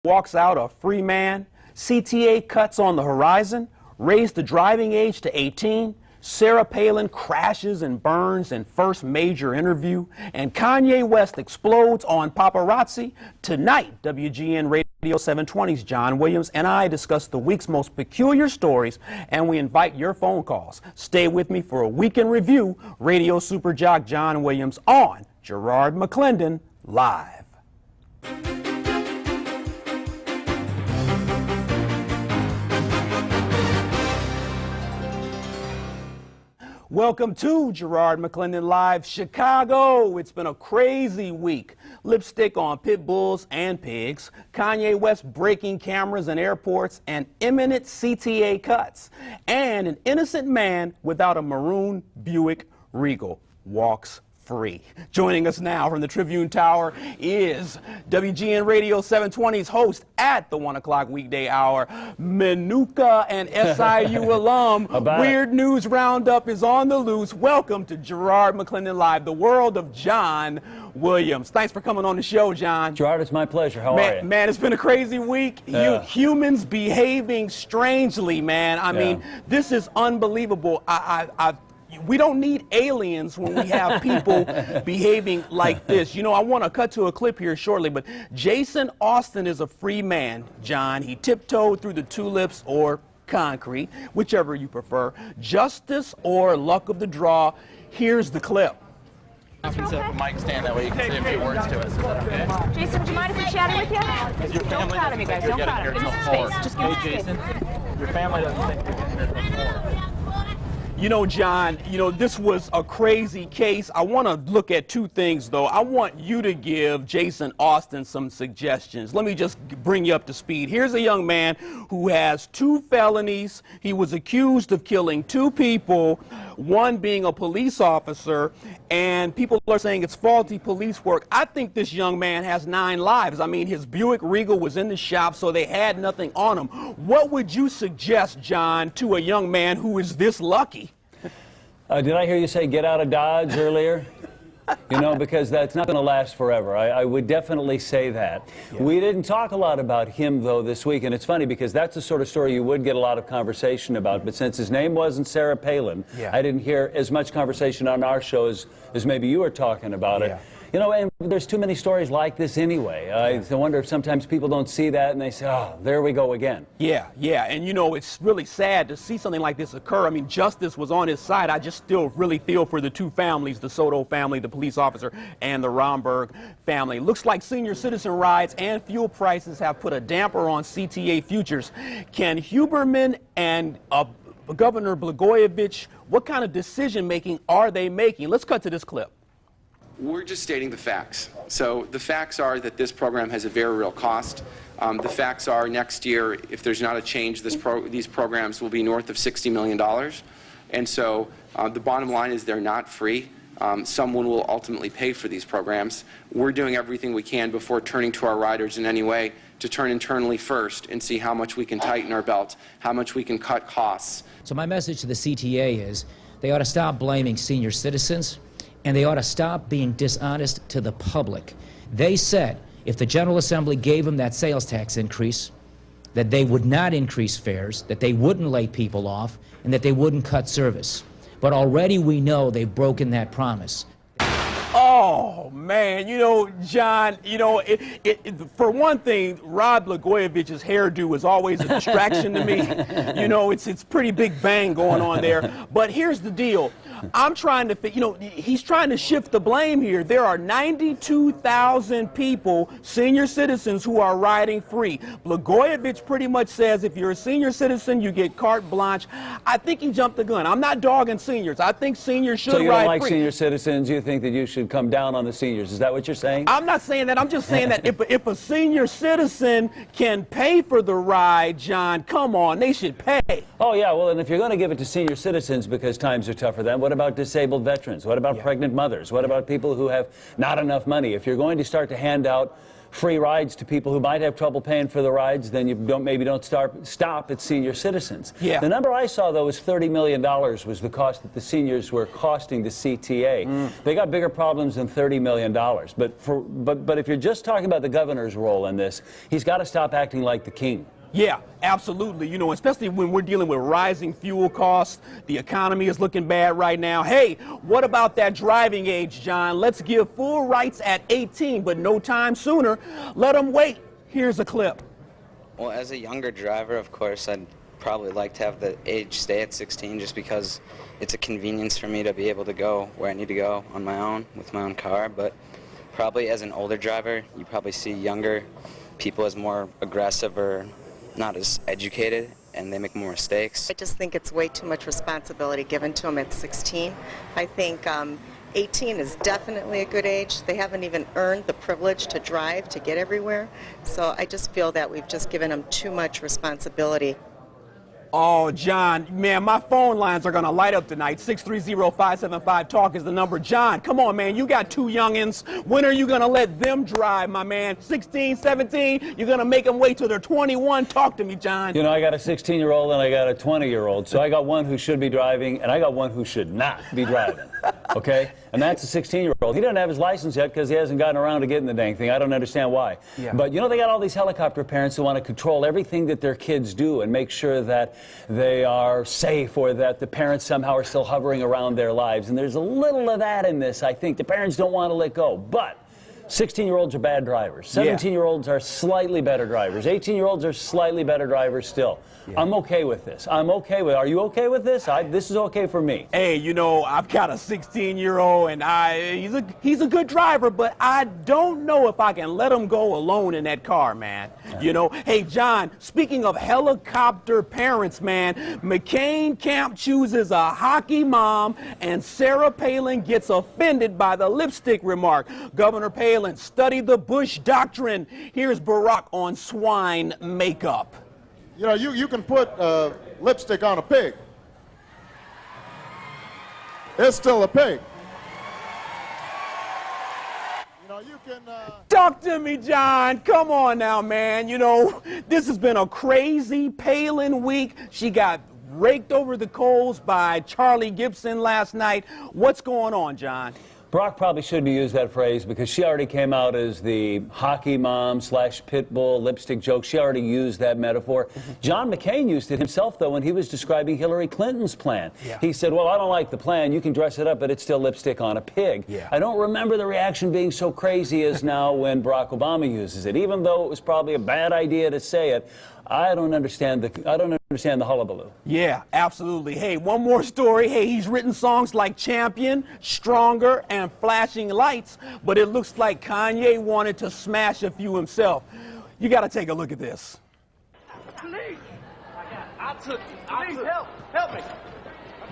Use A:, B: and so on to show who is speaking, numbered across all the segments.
A: Walks out a free man, CTA cuts on the horizon, raised the driving age to 18, Sarah Palin crashes and burns in first major interview, and Kanye West explodes on paparazzi. Tonight, WGN Radio 720's John Williams and I discuss the week's most peculiar stories, and we invite your phone calls. Stay with me for a weekend review. Radio Super Jock John Williams on Garrard McClendon Live. Welcome to Garrard McClendon Live Chicago. It's been a crazy week. Lipstick on pit bulls and pigs, Kanye West breaking cameras in airports, and imminent CTA cuts. And an innocent man without a maroon Buick Regal walks free. Joining us now from the Tribune Tower is WGN Radio 720's host at the 1 o'clock weekday hour, Manuka and SIU alum. Weird News Roundup is on the loose. Welcome to Garrard McClendon Live, the world of John Williams. Thanks for coming on the show, John.
B: Gerard, it's my pleasure. How are you?
A: Man, it's been a crazy week. Humans behaving strangely, man. I mean, this is unbelievable. We don't need aliens when we have people behaving like this. You know, I want to cut to a clip here shortly, but Jason Austin is a free man, John. He tiptoed through the tulips or concrete, whichever you prefer. Justice or luck of the draw. Here's the clip.
C: You can set up a mic stand, that way you can say a few words to us. Is that okay?
D: Jason, do you mind if we chat with you? Don't crowd me, guys. Don't crowd me. Give me some space. Just give me some space.
C: Jason, your family doesn't think you're getting here before.
A: You know, John, this was a crazy case. I want to look at two things, though. I want you to give Jason Austin some suggestions. Let me just bring you up to speed. Here's a young man who has 2 felonies. He was accused of killing 2 people, one being a police officer, and people are saying it's faulty police work. I think this young man has 9 lives. I mean, his Buick Regal was in the shop, so they had nothing on him. What would you suggest, John, to a young man who is this lucky?
B: Did I hear you say get out of Dodge earlier? You know, because that's not going to last forever. I would definitely say that. Yeah. We didn't talk a lot about him, though, this week, and it's funny because that's the sort of story you would get a lot of conversation about, but since his name wasn't Sarah Palin, I didn't hear as much conversation on our show as maybe you were talking about it. You know, and there's too many stories like this anyway. I wonder if sometimes people don't see that and they say, oh, there we go again. Yeah, and you know, it's really sad to see something like this occur. I mean, justice was on his side. I just still really feel for the 2 families, the Soto family, the police officer, and the Romberg family. Looks like senior citizen rides and fuel prices have put a damper on CTA futures. Can Huberman and Governor Blagojevich, what kind of decision making are they making? Let's cut to this clip.
E: We're just stating the facts. So the facts are that this program has a very real cost. The facts are next year, if there's not a change, these programs will be north of $60 million. And so the bottom line is they're not free. Someone will ultimately pay for these programs. We're doing everything we can before turning to our riders in any way to turn internally first and see how much we can tighten our belt, how much we can cut costs.
F: So my message to the CTA is they ought to stop blaming senior citizens, and they ought to stop being dishonest to the public. They said if the General Assembly gave them that sales tax increase, that they would not increase fares, that they wouldn't lay people off, and that they wouldn't cut service. But already we know they've broken that promise.
A: Oh, man, you know, John, you know, for one thing, Rod Blagojevich's hairdo is always a distraction to me. You know, it's pretty big bang going on there. But here's the deal. I'm trying to, you know, he's trying to shift the blame here. There are 92,000 people, senior citizens, who are riding free. Blagojevich pretty much says if you're a senior citizen, you get carte blanche. I think he jumped the gun. I'm not dogging seniors. I think seniors should ride free.
B: So you don't like senior citizens? You think that you should come down on the seniors? Is that what you're saying?
A: I'm not saying that. I'm just saying that if a senior citizen can pay for the ride, John, come on, they should pay.
B: Oh, yeah, well, and if you're going to give it to senior citizens because times are tough for them, what about disabled veterans? What about pregnant mothers? What about people who have not enough money? If you're going to start to hand out free rides to people who might have trouble paying for the rides, then you don't stop at senior citizens.
A: Yeah.
B: The number I saw, though, was $30 million was the cost that the seniors were costing the CTA. They got bigger problems than $30 million. But if you're just talking about the governor's role in this, he's got to stop acting like the king.
A: Yeah, absolutely. You know, especially when we're dealing with rising fuel costs, the economy is looking bad right now. Hey, what about that driving age, John? Let's give full rights at 18, but no time sooner. Let them wait. Here's a clip.
G: Well, as a younger driver, of course, I'd probably like to have the age stay at 16 just because it's a convenience for me to be able to go where I need to go on my own with my own car. But probably as an older driver, you probably see younger people as more aggressive or not as educated, and they make more mistakes.
H: I just think it's way too much responsibility given to them at 16. I think 18 is definitely a good age. They haven't even earned the privilege to drive to get everywhere. So I just feel that we've just given them too much responsibility.
A: Oh, John, man, my phone lines are going to light up tonight. 630-575-TALK is the number. John, come on, man. You got two youngins. When are you going to let them drive, my man? 16, 17? You're going to make them wait till they're 21? Talk to me, John.
B: You know, I got a 16-year-old and I got a 20-year-old. So I got one who should be driving and I got one who should not be driving. Okay? And that's a 16-year-old. He doesn't have his license yet because he hasn't gotten around to getting the dang thing. I don't understand why.
A: Yeah.
B: But, you know, they got all these helicopter parents who want to control everything that their kids do and make sure that they are safe or that the parents somehow are still hovering around their lives. And there's a little of that in this, I think. The parents don't want to let go. But 16-year-olds are bad drivers. 17-year-olds are slightly better drivers. 18-year-olds are slightly better drivers still. Yeah. I'm okay with this. I'm okay with it. Are you okay with this? This is okay for me.
A: Hey, you know, I've got a 16-year-old, and he's a good driver, but I don't know if I can let him go alone in that car, man. Yeah. You know, hey, John, speaking of helicopter parents, man, McCain camp chooses a hockey mom, and Sarah Palin gets offended by the lipstick remark. Governor Palin, study the Bush doctrine. Here's Barack on swine makeup.
I: You know, you can put lipstick on a pig. It's still a pig. You know, you can...
A: Talk to me, John. Come on now, man. You know, this has been a crazy Palin week. She got raked over the coals by Charlie Gibson last night. What's going on, John?
B: Brock probably shouldn't have used that phrase because she already came out as the hockey mom / pit bull lipstick joke. She already used that metaphor. John McCain used it himself, though, when he was describing Hillary Clinton's plan. Yeah. He said, well, I don't like the plan. You can dress it up, but it's still lipstick on a pig. Yeah. I don't remember the reaction being so crazy as now when Barack Obama uses it. Even though it was probably a bad idea to say it, I don't understand the hullabaloo.
A: Yeah, absolutely. Hey, one more story. Hey, he's written songs like Champion, Stronger, and Flashing Lights, but it looks like Kanye wanted to smash a few himself. You got to take a look at this.
J: Please. I took it. Help me.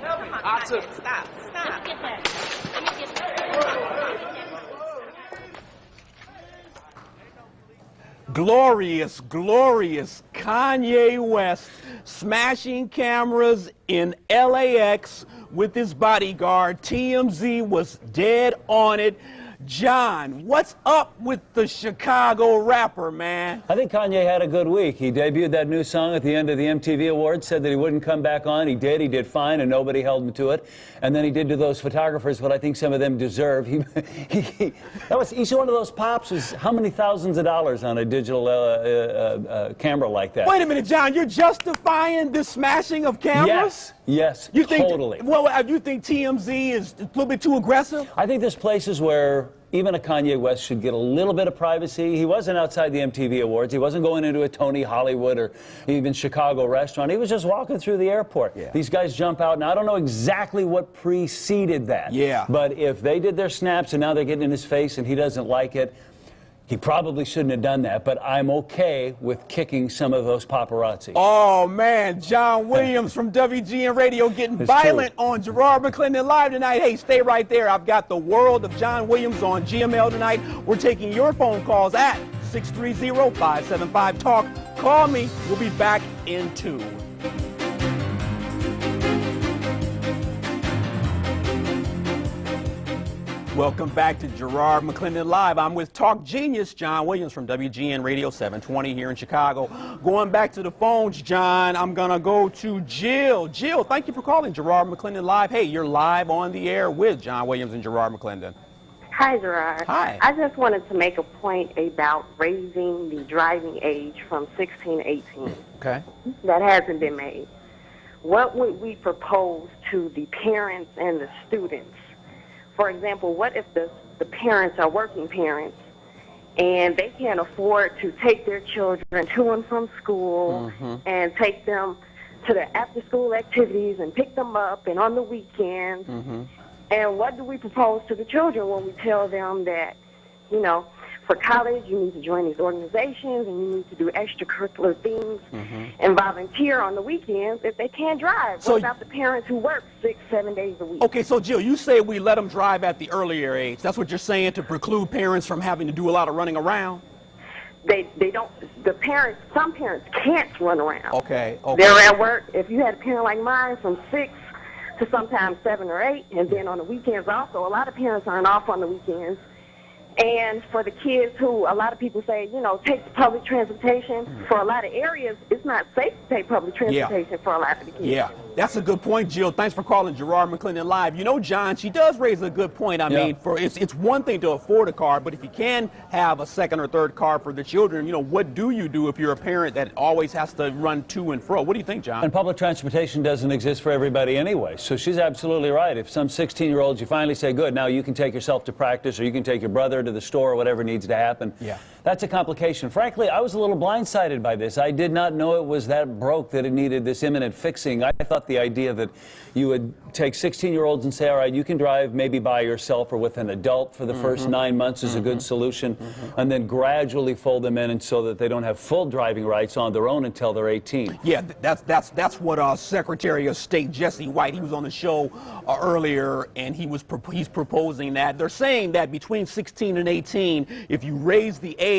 J: I took it. Stop.
D: Let me get that.
A: Glorious, glorious Kanye West smashing cameras in LAX with his bodyguard. TMZ was dead on it. John, what's up with the Chicago rapper, man?
B: I think Kanye had a good week. He debuted that new song at the end of the MTV Awards, said that he wouldn't come back on. He did fine, and nobody held him to it. And then he did to those photographers what I think some of them deserve. Each one of those pops was how many thousands of dollars on a digital camera like that?
A: Wait a minute, John, you're justifying this smashing of cameras?
B: Yes,
A: you think,
B: totally.
A: Well, you think TMZ is a little bit too aggressive?
B: I think there's places where even a Kanye West should get a little bit of privacy. He wasn't outside the MTV Awards. He wasn't going into a Tony Hollywood or even Chicago restaurant. He was just walking through the airport. Yeah. These guys jump out, and I don't know exactly what preceded that. Yeah. But if they did their snaps and now they're getting in his face and he doesn't like it, he probably shouldn't have done that, but I'm okay with kicking some of those paparazzi.
A: Oh, man, John Williams from WGN Radio getting violent on Garrard McClendon Live tonight. Hey, stay right there. I've got the world of John Williams on GML tonight. We're taking your phone calls at 630-575-TALK. Call me. We'll be back in 2. Welcome back to Garrard McClendon Live. I'm with Talk Genius John Williams from WGN Radio 720 here in Chicago. Going back to the phones, John, I'm going to go to Jill. Jill, thank you for calling Garrard McClendon Live. Hey, you're live on the air with John Williams and Garrard McClendon.
K: Hi, Gerard.
A: Hi.
K: I just wanted to make a point about raising the driving age from 16 to 18.
A: Okay.
K: That hasn't been made. What would we propose to the parents and the students? For example, what if the parents are working parents and they can't afford to take their children to and from school and take them to the after-school activities and pick them up and on the weekends? And what do we propose to the children when we tell them that, you know, for college you need to join these organizations and you need to do extracurricular things and volunteer on the weekends if they can't drive?
A: So
K: what about the parents who work 6-7 days a week?
A: Okay, so Jill, you say we let them drive at the earlier age. That's what you're saying, to preclude parents from having to do a lot of running around?
K: They don't, some parents can't run around.
A: Okay.
K: They're at work. If you had a parent like mine from 6 to sometimes 7 or 8, and then on the weekends also, a lot of parents aren't off on the weekends. And for the kids who, a lot of people say, you know, take public transportation. For a lot of areas, it's not safe to take public transportation for a lot of the kids.
A: Yeah, that's a good point, Jill. Thanks for calling Garrard McClendon Live. You know, John, she does raise a good point. I mean, it's one thing to afford a car, but if you can have a second or third car for the children, you know, what do you do if you're a parent that always has to run to and fro? What do you think, John?
B: And public transportation doesn't exist for everybody anyway, so she's absolutely right. If some 16-year-olds, you finally say, good, now you can take yourself to practice or you can take your brother to the store or whatever needs to happen.
A: Yeah.
B: That's a complication. Frankly, I was a little blindsided by this. I did not know it was that broke, that it needed this imminent fixing. I thought the idea that you would take 16-year-olds and say, all right, you can drive maybe by yourself or with an adult for the first 9 months is a good solution, and then gradually fold them in and so that they don't have full driving rights on their own until they're 18.
A: Yeah, that's what Secretary of State Jesse White, he was on the show earlier, and he's proposing that. They're saying that between 16 and 18, if you raise the age,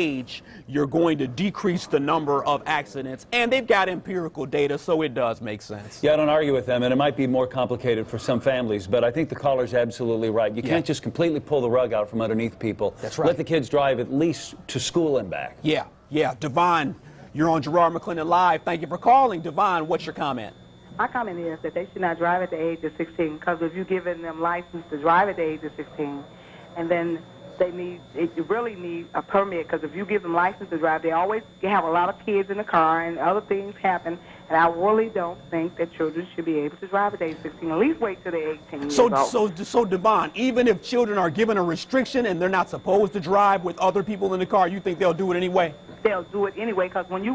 A: you're going to decrease the number of accidents, and they've got empirical data, so it does make sense.
B: Yeah, I don't argue with them, and it might be more complicated for some families, but I think the caller's absolutely right. You can't just completely pull the rug out from underneath people.
A: That's right.
B: Let the kids drive at least to school and back.
A: Yeah. Devon, you're on Garrard McClendon Live. Thank you for calling. Devon, what's your comment?
L: My comment is that they should not drive at the age of 16, because if you're giving them license to drive at the age of 16, and then they really need a permit, because if you give them license to drive, they always have a lot of kids in the car and other things happen, and I really don't think that children should be able to drive at the age of 16. At least wait till they're 18 years old.
A: So Devon, even if children are given a restriction and they're not supposed to drive with other people in the car, you think they'll do it anyway?
L: They'll do it anyway, because what you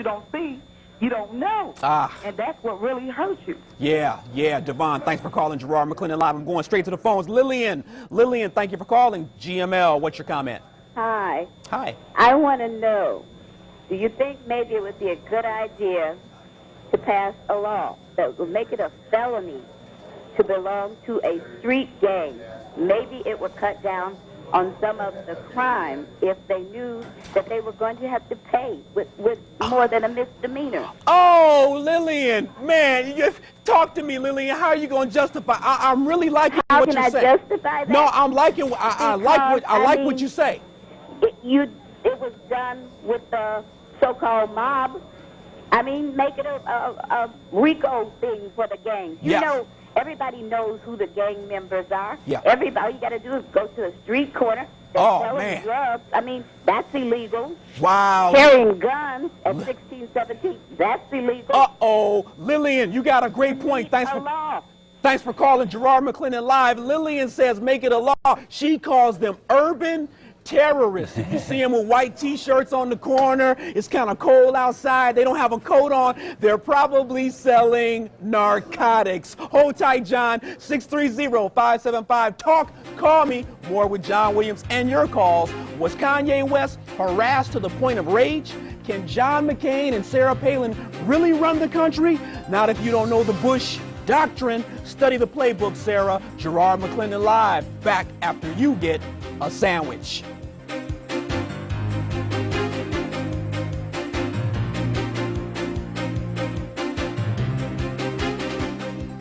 L: don't see, you don't know. And that's what really hurts you.
A: Yeah, Devon, thanks for calling Garrard McClendon Live. I'm going straight to the phones. Lillian, thank you for calling. GML, what's your comment?
M: Hi.
A: Hi.
M: I want to know, do you think maybe it would be a good idea to pass a law that would make it a felony to belong to a street gang? Maybe it would cut down on some of the crime if they knew that they were going to have to pay with more than a misdemeanor.
A: Oh, Lillian, man, you talk to me, Lillian. How are you going to justify? I'm really liking what you're saying.
M: How can I justify that?
A: No, I'm liking. I like what you say.
M: It was done with the so-called mob. I mean, make it a RICO thing for the gang. You know, everybody knows who the gang members are.
A: Yeah.
M: All you got to do is go to a street corner. Selling drugs. I mean, that's illegal.
A: Wow.
M: Carrying guns at 16, 17, that's illegal.
A: Uh-oh. Lillian, you got a great point. Thanks for calling Garrard McClendon Live. Lillian says make it a law. She calls them urban terrorists. You see them with white T-shirts on the corner. It's kind of cold outside. They don't have a coat on. They're probably selling narcotics. Hold tight, John. 630-575-TALK. Call me. More with John Williams and your calls. Was Kanye West harassed to the point of rage? Can John McCain and Sarah Palin really run the country? Not if you don't know the Bush doctrine. Study the playbook, Sarah. Garrard McClendon Live. Back after you get a sandwich.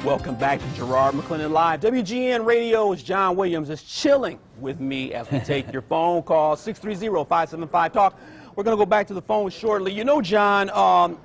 A: Welcome back to Garrard McClendon Live. WGN Radio's John Williams is chilling with me as we take your phone calls, 630-575-TALK. We're going to go back to the phone shortly. You know, John,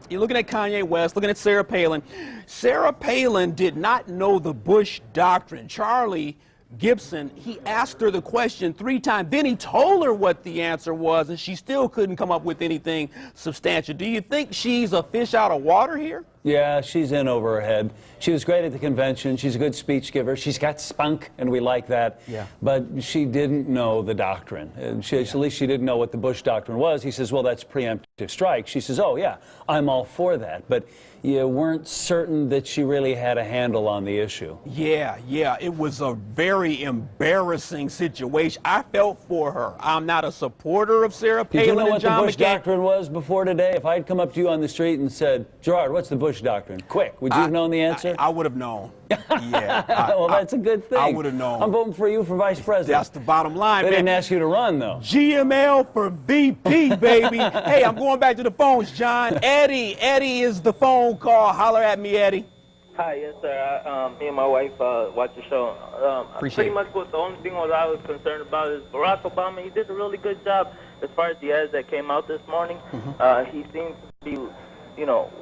A: you're looking at Kanye West, looking at Sarah Palin. Sarah Palin did not know the Bush doctrine. Charlie Gibson, he asked her the question 3 times. Then he told her what the answer was, and she still couldn't come up with anything substantial. Do you think she's a fish out of water here?
B: Yeah, she's in over her head. She was great at the convention. She's a good speech giver. She's got spunk, and we like that.
A: Yeah.
B: But she didn't know the doctrine. And at least she didn't know what the Bush doctrine was. He says, well, that's preemptive strike. She says, oh, yeah, I'm all for that. But you weren't certain that she really had a handle on the issue.
A: Yeah, it was a very embarrassing situation. I felt for her. I'm not a supporter of Sarah Palin.
B: Did you know what the
A: John
B: Bush
A: McCain
B: doctrine was before today? If I'd come up to you on the street and said, Gerard, what's the Bush doctrine? Quick, would you have known the answer?
A: I would have known. Yeah.
B: Well, that's a good thing.
A: I would have known.
B: I'm voting for you for vice president.
A: That's the bottom line,
B: They
A: man.
B: didn't ask you to run, though.
A: GML for VP, baby. Hey, I'm going back to the phones, John. Eddie is the phone call. Holler at me, Eddie.
N: Hi, yes, sir. Me and my wife watch the show.
A: Appreciate
N: pretty
A: it.
N: much what the only thing what I was concerned about is Barack Obama. He did a really good job as far as the ads that came out this morning. He seems to be,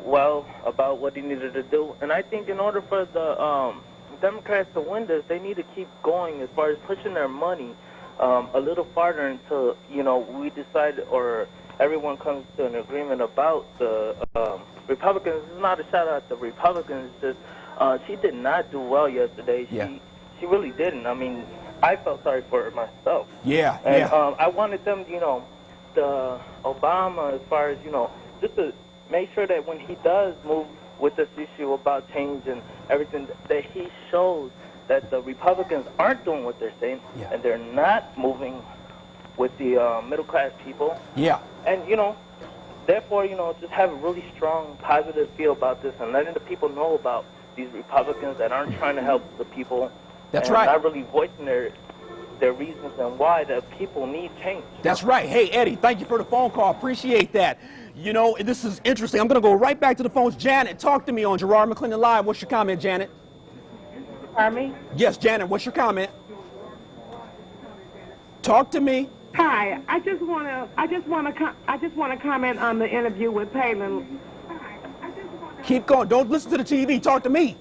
N: well about what he needed to do. And I think in order for the Democrats to win this, they need to keep going as far as pushing their money a little farther until, we decide or everyone comes to an agreement about the Republicans. It's not a shout out to the Republicans. It's just she did not do well yesterday. She really didn't. I mean, I felt sorry for her myself. And I wanted them, the Obama, as far as, just to make sure that when he does move with this issue about change and everything, that he shows that the Republicans aren't doing what they're saying and they're not moving with the middle-class people. And, therefore, just have a really strong, positive feel about this and letting the people know about these Republicans that aren't trying to help the people.
A: That's
N: and
A: right.
N: not really voicing their reasons and why the people need change.
A: That's right. Hey, Eddie, thank you for the phone call. Appreciate that. This is interesting. I'm going to go right back to the phones. Janet, talk to me on Garrard McClendon Live. What's your comment, Janet?
O: Pardon me?
A: Yes, Janet, what's your comment? Talk to me.
O: Hi, I just want to comment on the interview with Palin.
A: Keep going. Don't listen to the TV. Talk to me.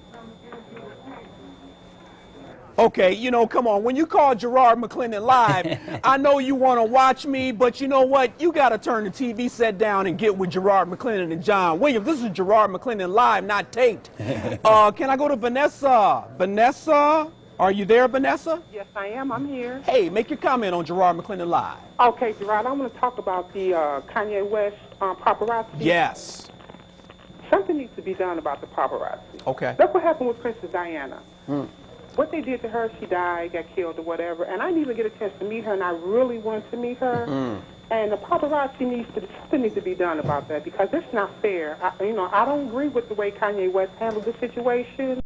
A: Okay, come on. When you call Garrard McClendon Live, I know you want to watch me, but you know what? You got to turn the TV set down and get with Garrard McClendon and John Williams. This is Garrard McClendon Live, not taped. Can I go to Vanessa? Vanessa? Are you there, Vanessa?
O: Yes, I am. I'm here.
A: Hey, make your comment on Garrard McClendon Live.
O: Okay, Gerard, I want to talk about the Kanye West paparazzi.
A: Yes.
O: Something needs to be done about the paparazzi.
A: Okay.
O: Look what happened with Princess Diana. What they did to her, she died, got killed or whatever, and I didn't even get a chance to meet her, and I really wanted to meet her. And the paparazzi something needs to be done about that because it's not fair. I don't agree with the way Kanye West handled the situation,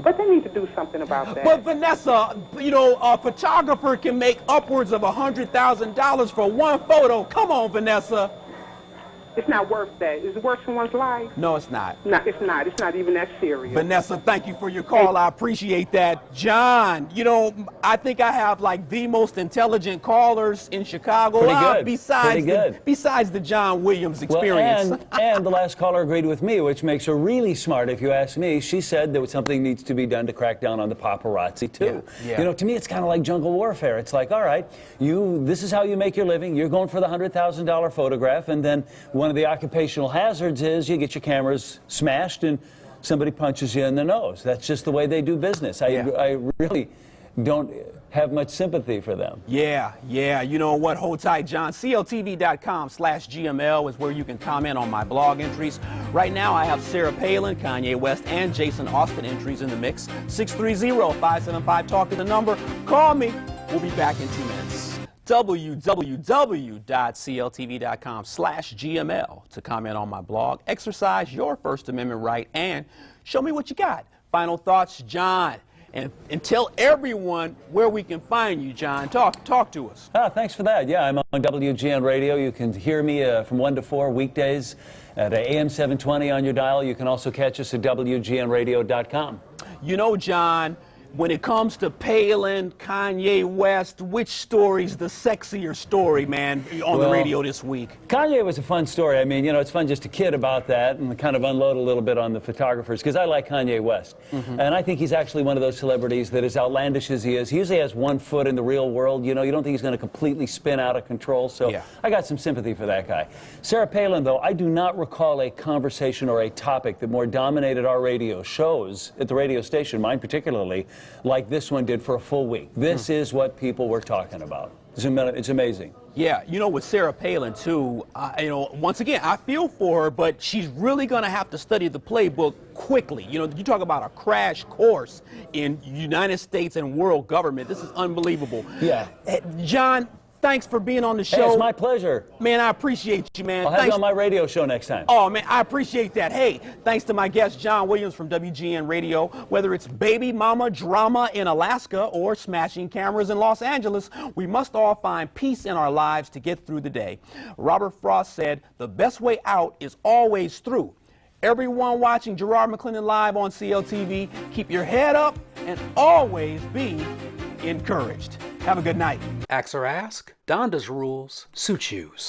O: but they need to do something about that.
A: But Vanessa, a photographer can make upwards of $100,000 for one photo. Come on, Vanessa.
O: It's not worth that. Is it worth someone's life?
A: No, it's not.
O: No, it's not. It's not even that serious.
A: Vanessa, thank you for your call. I appreciate that. John, I think I have like the most intelligent callers in Chicago.
B: Pretty good.
A: Besides the John Williams experience.
B: Well, and the last caller agreed with me, which makes her really smart if you ask me. She said that something needs to be done to crack down on the paparazzi too.
A: Yeah.
B: To me it's kind of like jungle warfare. It's like, all right, this is how you make your living. You're going for the $100,000 photograph, and then one of the occupational hazards is you get your cameras smashed and somebody punches you in the nose. That's just the way they do business. I really don't have much sympathy for them.
A: Yeah. You know what? Hold tight, John. CLTV.com/GML is where you can comment on my blog entries. Right now, I have Sarah Palin, Kanye West, and Jason Austin entries in the mix. 630-575-TALK is the number. Call me. We'll be back in 2 minutes. www.cltv.com/GML to comment on my blog, exercise your First Amendment right, and show me what you got. Final thoughts, John. And tell everyone where we can find you, John. Talk to us.
B: Thanks for that. Yeah, I'm on WGN Radio. You can hear me from 1 to 4 weekdays at AM 720 on your dial. You can also catch us at WGNradio.com.
A: You know, John, when it comes to Palin, Kanye West, which story's the sexier story, man, on the radio this week?
B: Kanye was a fun story. I mean, you know, it's fun just to kid about that and kind of unload a little bit on the photographers, because I like Kanye West. And I think he's actually one of those celebrities that, as outlandish as he is, he usually has one foot in the real world. You know, you don't think he's going to completely spin out of control. So I got some sympathy for that guy. Sarah Palin, though, I do not recall a conversation or a topic that more dominated our radio shows at the radio station, mine particularly, like this one did for a full week. This is what people were talking about. It's amazing.
A: Yeah, you know, with Sarah Palin, too, you know, once again, I feel for her, but she's really going to have to study the playbook quickly. You know, you talk about a crash course in United States and world government. This is unbelievable.
B: Yeah.
A: John, thanks for being on the show.
B: Hey, it's my pleasure.
A: Man, I appreciate you, man.
B: I'll have you on my radio show next time.
A: Oh, man, I appreciate that. Hey, thanks to my guest, John Williams from WGN Radio. Whether it's baby mama drama in Alaska or smashing cameras in Los Angeles, we must all find peace in our lives to get through the day. Robert Frost said, the best way out is always through. Everyone watching Garrard McClendon live on CLTV, keep your head up and always be encouraged. Have a good night.
P: Axe or ask, Donda's rules suit shoes.